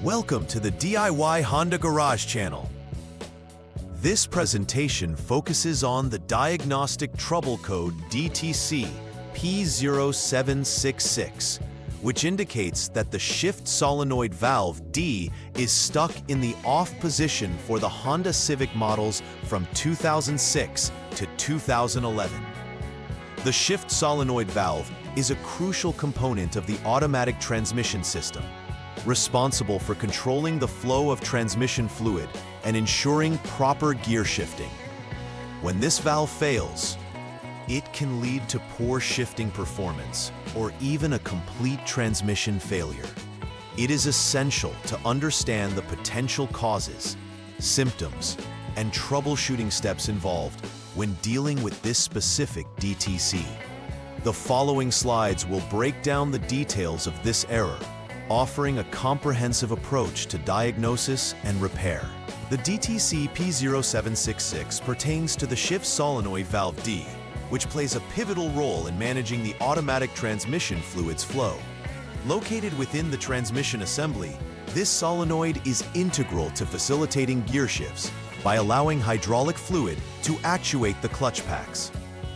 Welcome to the DIY Honda Garage channel. This presentation focuses on the diagnostic trouble code DTC P0766, which indicates that the Shift Solenoid Valve D is stuck in the off position for the Honda Civic models from 2006 to 2011. The Shift Solenoid Valve is a crucial component of the automatic transmission system, responsible for controlling the flow of transmission fluid and ensuring proper gear shifting. When this valve fails, it can lead to poor shifting performance or even a complete transmission failure. It is essential to understand the potential causes, symptoms, and troubleshooting steps involved when dealing with this specific DTC. The following slides will break down the details of this error, offering a comprehensive approach to diagnosis and repair. The DTC P0766 pertains to the Shift Solenoid Valve D, which plays a pivotal role in managing the automatic transmission fluid's flow. Located within the transmission assembly, this solenoid is integral to facilitating gear shifts by allowing hydraulic fluid to actuate the clutch packs.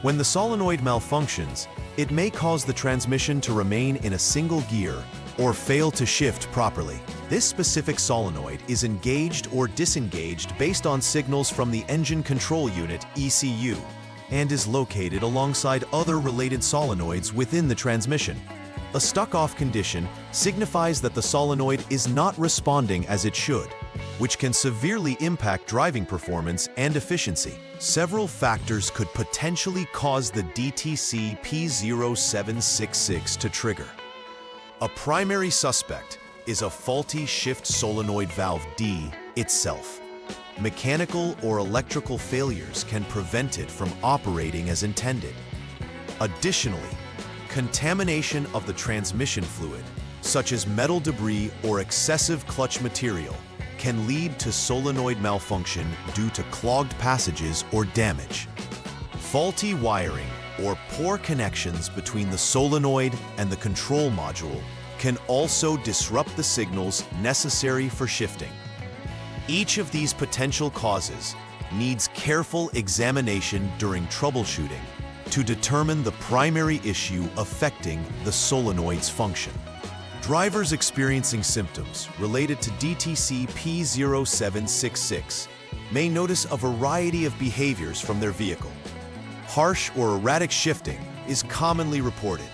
When the solenoid malfunctions, it may cause the transmission to remain in a single gear or fail to shift properly. This specific solenoid is engaged or disengaged based on signals from the engine control unit (ECU) and is located alongside other related solenoids within the transmission. A stuck-off condition signifies that the solenoid is not responding as it should, which can severely impact driving performance and efficiency. Several factors could potentially cause the DTC P0766 to trigger. A primary suspect is a faulty Shift Solenoid Valve D itself. Mechanical or electrical failures can prevent it from operating as intended. Additionally, contamination of the transmission fluid, such as metal debris or excessive clutch material, can lead to solenoid malfunction due to clogged passages or damage. Faulty wiring or poor connections between the solenoid and the control module can also disrupt the signals necessary for shifting. Each of these potential causes needs careful examination during troubleshooting to determine the primary issue affecting the solenoid's function. Drivers experiencing symptoms related to DTC P0766 may notice a variety of behaviors from their vehicle. Harsh or erratic shifting is commonly reported,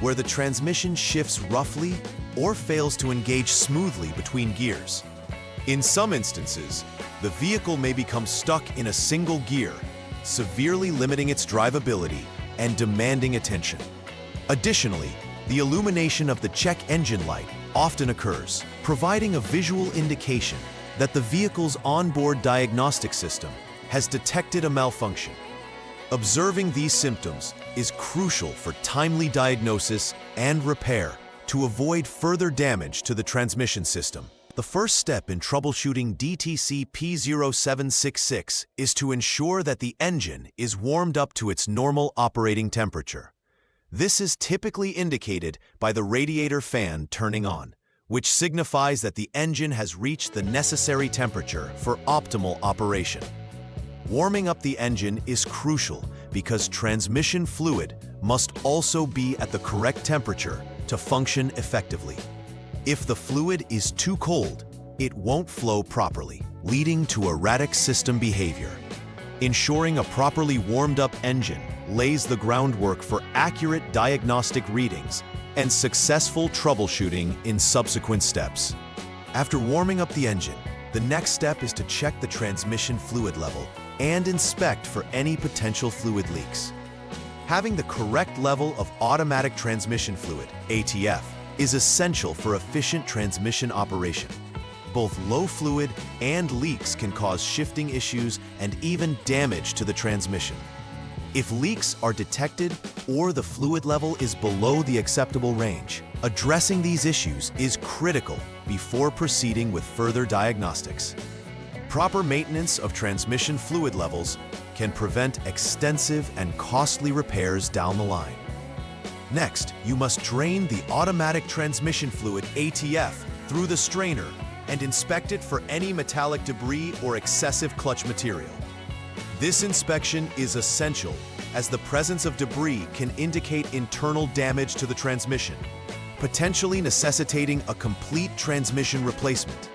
where the transmission shifts roughly or fails to engage smoothly between gears. In some instances, the vehicle may become stuck in a single gear, severely limiting its drivability and demanding attention. Additionally, the illumination of the check engine light often occurs, providing a visual indication that the vehicle's onboard diagnostic system has detected a malfunction. Observing these symptoms is crucial for timely diagnosis and repair to avoid further damage to the transmission system. The first step in troubleshooting DTC P0766 is to ensure that the engine is warmed up to its normal operating temperature. This is typically indicated by the radiator fan turning on, which signifies that the engine has reached the necessary temperature for optimal operation. Warming up the engine is crucial because transmission fluid must also be at the correct temperature to function effectively. If the fluid is too cold, it won't flow properly, leading to erratic system behavior. Ensuring a properly warmed-up engine lays the groundwork for accurate diagnostic readings and successful troubleshooting in subsequent steps. After warming up the engine, the next step is to check the transmission fluid level and inspect for any potential fluid leaks. Having the correct level of automatic transmission fluid, ATF, is essential for efficient transmission operation. Both low fluid and leaks can cause shifting issues and even damage to the transmission. If leaks are detected or the fluid level is below the acceptable range, addressing these issues is critical before proceeding with further diagnostics. Proper maintenance of transmission fluid levels can prevent extensive and costly repairs down the line. Next, you must drain the automatic transmission fluid ATF through the strainer and inspect it for any metallic debris or excessive clutch material. This inspection is essential, as the presence of debris can indicate internal damage to the transmission, potentially necessitating a complete transmission replacement.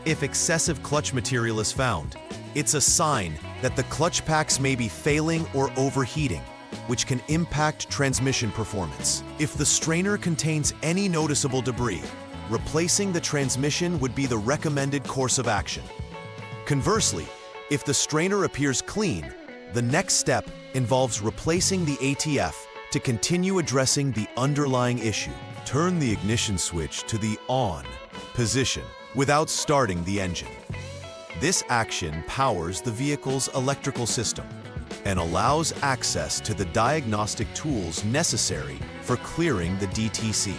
If excessive clutch material is found, it's a sign that the clutch packs may be failing or overheating, which can impact transmission performance. If the strainer contains any noticeable debris, replacing the transmission would be the recommended course of action. Conversely, if the strainer appears clean, the next step involves replacing the ATF to continue addressing the underlying issue. Turn the ignition switch to the on position without starting the engine. This action powers the vehicle's electrical system and allows access to the diagnostic tools necessary for clearing the DTC.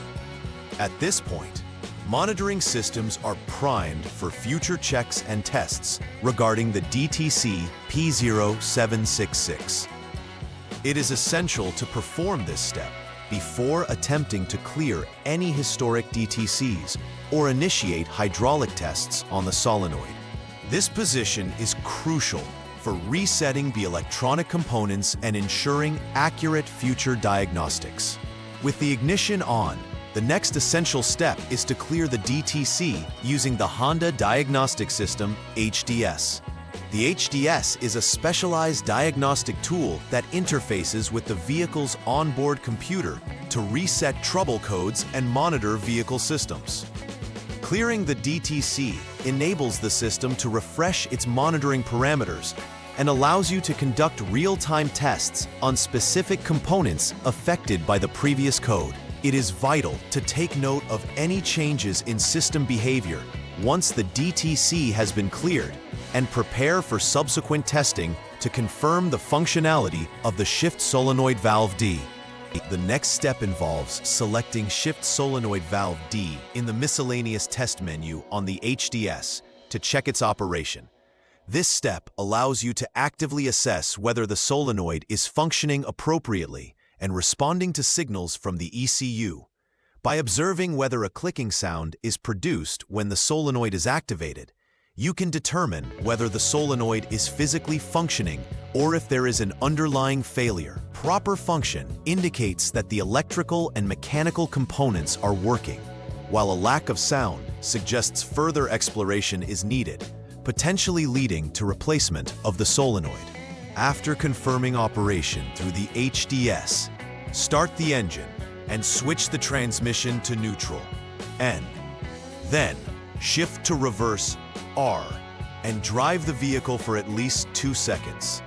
At this point, monitoring systems are primed for future checks and tests regarding the DTC P0766. It is essential to perform this step before attempting to clear any historic DTCs or initiate hydraulic tests on the solenoid. This position is crucial for resetting the electronic components and ensuring accurate future diagnostics. With the ignition on, the next essential step is to clear the DTC using the Honda Diagnostic System HDS. The HDS is a specialized diagnostic tool that interfaces with the vehicle's onboard computer to reset trouble codes and monitor vehicle systems. Clearing the DTC enables the system to refresh its monitoring parameters and allows you to conduct real-time tests on specific components affected by the previous code. It is vital to take note of any changes in system behavior once the DTC has been cleared and prepare for subsequent testing to confirm the functionality of the Shift Solenoid Valve D. The next step involves selecting Shift Solenoid Valve D in the miscellaneous test menu on the HDS to check its operation. This step allows you to actively assess whether the solenoid is functioning appropriately and responding to signals from the ECU. By observing whether a clicking sound is produced when the solenoid is activated, you can determine whether the solenoid is physically functioning or if there is an underlying failure. Proper function indicates that the electrical and mechanical components are working, while a lack of sound suggests further exploration is needed, potentially leading to replacement of the solenoid. After confirming operation through the HDS, start the engine and switch the transmission to neutral, N. Then, shift to reverse, R, and drive the vehicle for at least 2 seconds.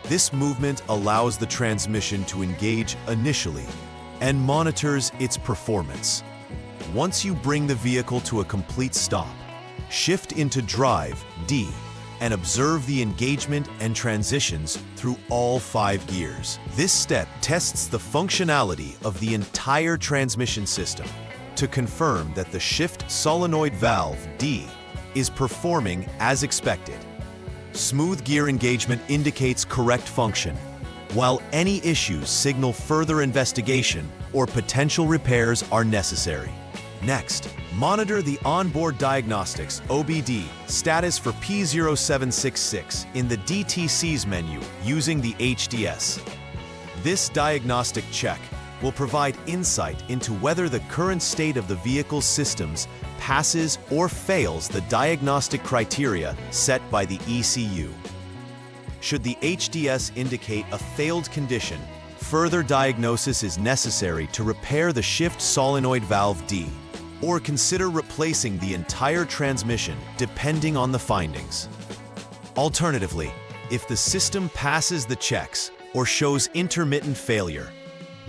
This movement allows the transmission to engage initially and monitors its performance. Once you bring the vehicle to a complete stop, shift into drive, D, and observe the engagement and transitions through all 5 gears. This step tests the functionality of the entire transmission system to confirm that the Shift Solenoid Valve D is performing as expected. Smooth gear engagement indicates correct function, while any issues signal further investigation or potential repairs are necessary. Next, monitor the onboard diagnostics (OBD) status for P0766 in the DTCs menu using the HDS. This diagnostic check will provide insight into whether the current state of the vehicle's systems passes or fails the diagnostic criteria set by the ECU. Should the HDS indicate a failed condition, further diagnosis is necessary to repair the Shift Solenoid Valve D, or consider replacing the entire transmission depending on the findings. Alternatively, if the system passes the checks or shows intermittent failure,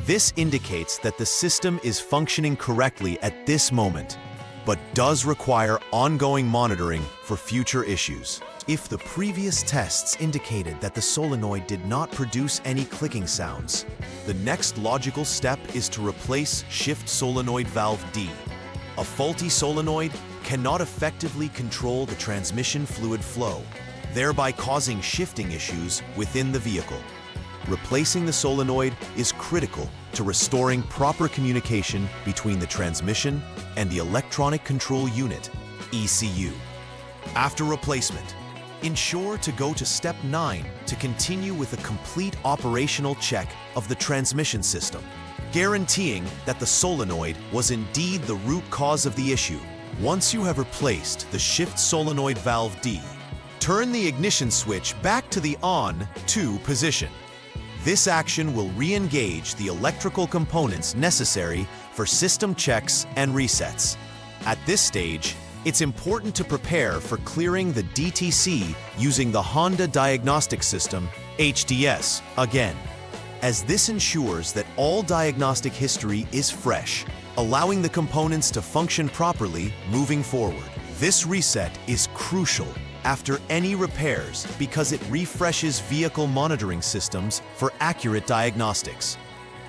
this indicates that the system is functioning correctly at this moment, but does require ongoing monitoring for future issues. If the previous tests indicated that the solenoid did not produce any clicking sounds, the next logical step is to replace Shift Solenoid Valve D. A faulty solenoid cannot effectively control the transmission fluid flow, thereby causing shifting issues within the vehicle. Replacing the solenoid is critical to restoring proper communication between the transmission and the electronic control unit, ECU. After replacement, ensure to go to step 9 to continue with a complete operational check of the transmission system, guaranteeing that the solenoid was indeed the root cause of the issue. Once you have replaced the Shift Solenoid Valve D, turn the ignition switch back to the on-to position. This action will re-engage the electrical components necessary for system checks and resets. At this stage, it's important to prepare for clearing the DTC using the Honda Diagnostic System, HDS, again, as this ensures that all diagnostic history is fresh, allowing the components to function properly moving forward. This reset is crucial after any repairs because it refreshes vehicle monitoring systems for accurate diagnostics.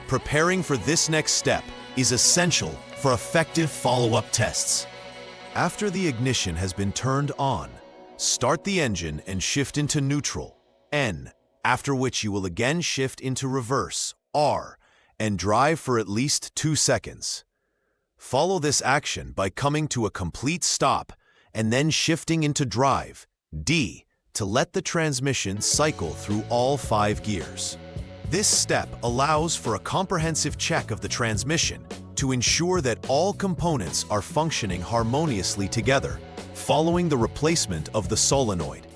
Preparing for this next step is essential for effective follow-up tests. After the ignition has been turned on, start the engine and shift into neutral, N, after which you will again shift into reverse, R, and drive for at least 2 seconds. Follow this action by coming to a complete stop and then shifting into drive, D, to let the transmission cycle through all 5 gears. This step allows for a comprehensive check of the transmission to ensure that all components are functioning harmoniously together, following the replacement of the solenoid.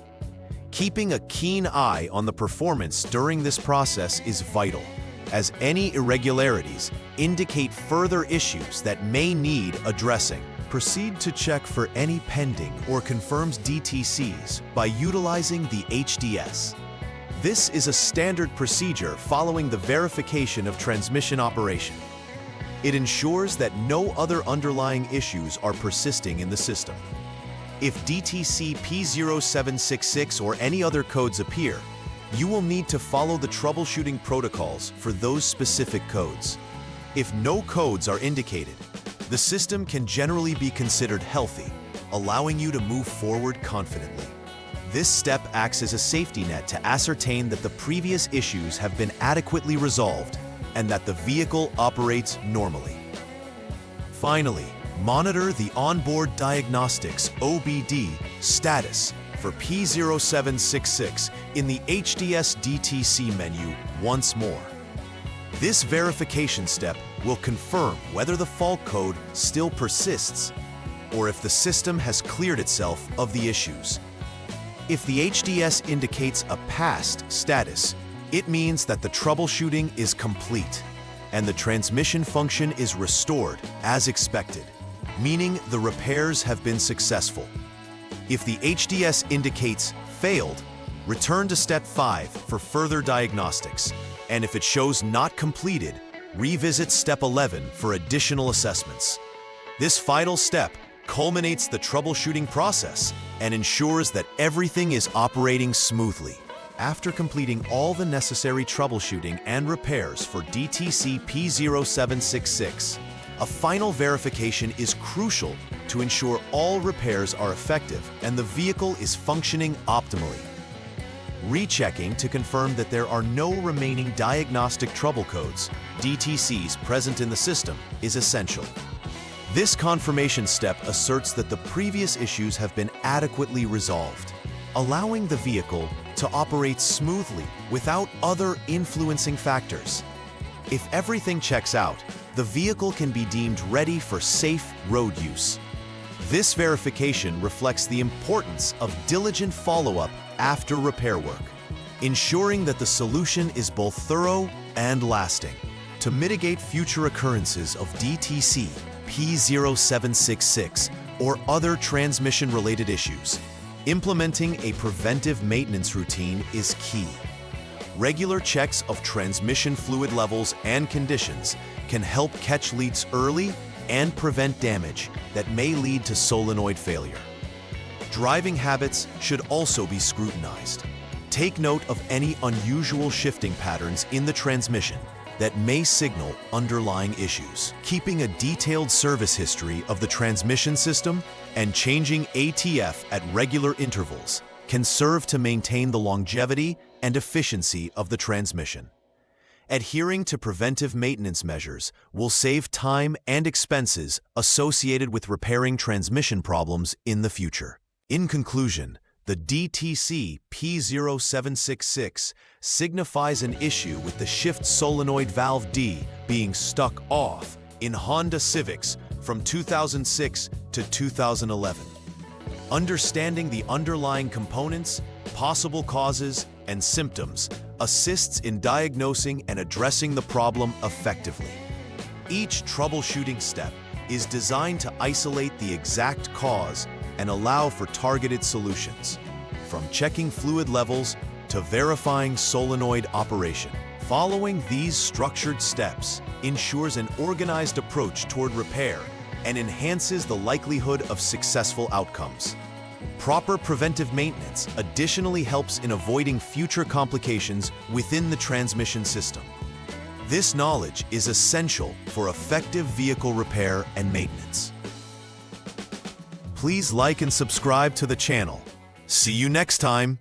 Keeping a keen eye on the performance during this process is vital, as any irregularities indicate further issues that may need addressing. Proceed to check for any pending or confirmed DTCs by utilizing the HDS. This is a standard procedure following the verification of transmission operation. It ensures that no other underlying issues are persisting in the system. If DTC P0766 or any other codes appear, you will need to follow the troubleshooting protocols for those specific codes. If no codes are indicated, the system can generally be considered healthy, allowing you to move forward confidently. This step acts as a safety net to ascertain that the previous issues have been adequately resolved and that the vehicle operates normally. Finally, monitor the onboard diagnostics OBD status for P0766 in the HDS DTC menu once more. This verification step will confirm whether the fault code still persists or if the system has cleared itself of the issues. If the HDS indicates a passed status, it means that the troubleshooting is complete and the transmission function is restored as expected, meaning the repairs have been successful. If the HDS indicates failed, return to step 5 for further diagnostics, and if it shows not completed, revisit step 11 for additional assessments. This final step culminates the troubleshooting process and ensures that everything is operating smoothly. After completing all the necessary troubleshooting and repairs for DTC P0766, a final verification is crucial to ensure all repairs are effective and the vehicle is functioning optimally. Rechecking to confirm that there are no remaining diagnostic trouble codes, DTCs, present in the system is essential. This confirmation step asserts that the previous issues have been adequately resolved, allowing the vehicle to operate smoothly without other influencing factors. If everything checks out, the vehicle can be deemed ready for safe road use. This verification reflects the importance of diligent follow-up after repair work, ensuring that the solution is both thorough and lasting. To mitigate future occurrences of DTC P0766 or other transmission-related issues, implementing a preventive maintenance routine is key. Regular checks of transmission fluid levels and conditions can help catch leaks early and prevent damage that may lead to solenoid failure. Driving habits should also be scrutinized. Take note of any unusual shifting patterns in the transmission that may signal underlying issues. Keeping a detailed service history of the transmission system and changing ATF at regular intervals can serve to maintain the longevity and efficiency of the transmission. Adhering to preventive maintenance measures will save time and expenses associated with repairing transmission problems in the future. In conclusion, the DTC P0766 signifies an issue with the Shift Solenoid Valve D being stuck off in Honda Civics from 2006 to 2011. Understanding the underlying components, possible causes, and symptoms assists in diagnosing and addressing the problem effectively. Each troubleshooting step is designed to isolate the exact cause and allow for targeted solutions, from checking fluid levels to verifying solenoid operation. Following these structured steps ensures an organized approach toward repair and enhances the likelihood of successful outcomes. Proper preventive maintenance additionally helps in avoiding future complications within the transmission system. This knowledge is essential for effective vehicle repair and maintenance. Please like and subscribe to the channel. See you next time.